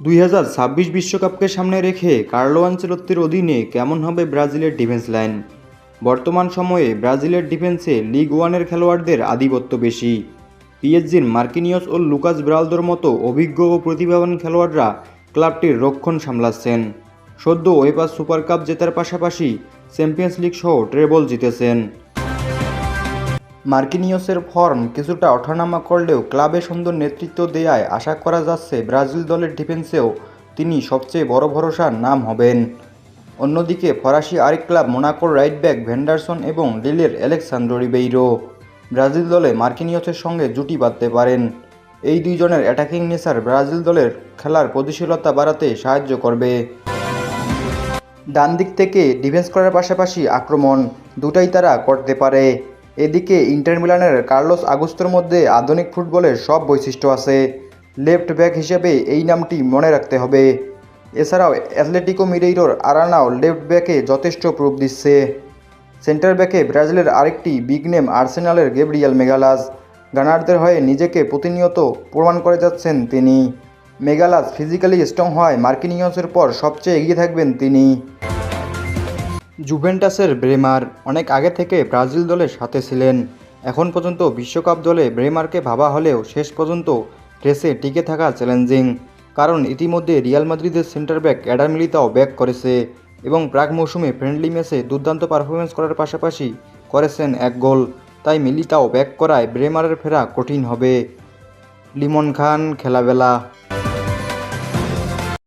2026 বিশ্বকাপকে সামনে রেখে কার্লো আনচেলত্তির অধীনে কেমন হবে ব্রাজিলের ডিফেন্স লাইন। বর্তমান সময়ে ব্রাজিলের ডিফেন্সে লিগ ওয়ানের খেলোয়াড়দের আধিপত্য বেশি। পিএসজির মার্কিনিয়স ও লুকাস ব্রালদোর মতো অভিজ্ঞ ও প্রতিভাবান খেলোয়াড়রা ক্লাবটির রক্ষণ সামলাচ্ছেন। সদ্য ওয়েফা সুপার কাপ জেতার পাশাপাশি চ্যাম্পিয়ন্স লিগ সহ ট্রেবল জিতেছেন। মার্কিনিয়সের ফর্ম কিছুটা ওঠানামা করলেও ক্লাবে সুন্দর নেতৃত্ব দেয়ায় আশা করা যাচ্ছে ব্রাজিল দলের ডিফেন্সেও তিনি সবচেয়ে বড় ভরসার নাম হবেন। অন্যদিকে ফরাসি আরেক ক্লাব মোনাকোর রাইট ব্যাক ভেন্ডারসন এবং লিলের আলেক্সান্দ্রো রিবেইরো ব্রাজিল দলে মার্কিনিয়সের সঙ্গে জুটি বাঁধতে পারেন। এই দুইজনের অ্যাটাকিং নেচার ব্রাজিল দলের খেলার গতিশীলতা বাড়াতে সাহায্য করবে। ডান দিক থেকে ডিফেন্স করার পাশাপাশি আক্রমণ দুটাই তারা করতে পারে। এদিকে ইন্টার মিলানের কার্লোস আগুস্তোর মধ্যে আধুনিক ফুটবলের সব বৈশিষ্ট্য আছে। লেফট ব্যাক হিসেবে এই নামটি মনে রাখতে হবে। এছাড়াও অ্যাথলেটিকো মিনেইরোর আরানাও লেফট ব্যাকে যথেষ্ট প্রুফ দিচ্ছে। সেন্টার ব্যাকে ব্রাজিলের আরেকটি বিগ নেম আর্সেনালের গ্যাব্রিয়েল মেগালাস। গানারদের হয়ে নিজেকে প্রতিনিয়ত প্রমাণ করে যাচ্ছেন তিনি। মেগালাস ফিজিক্যালি স্ট্রং হওয়ায় মার্কিনিয়সের পর সবচেয়ে এগিয়ে থাকবেন তিনি। জুভেন্টাসের ব্রেমার অনেক আগে থেকে ব্রাজিল দলের সাথে ছিলেন। এখন পর্যন্ত বিশ্বকাপ দলে ব্রেমারকে ভাবা হলেও শেষ পর্যন্ত রেসে টিকে থাকা চ্যালেঞ্জিং, কারণ ইতিমধ্যে রিয়াল মাদ্রিদের centre back Eder Militao back করেছে এবং প্রাক মৌসুমে ফ্রেন্ডলি ম্যাচে দুর্দান্ত পারফরমেন্স করার পাশাপাশি করেছেন এক গোল। তাই মিলিতাও ব্যাক করায় ব্রেমারের ফেরা কঠিন হবে। লিমন খান খেলাবেলা।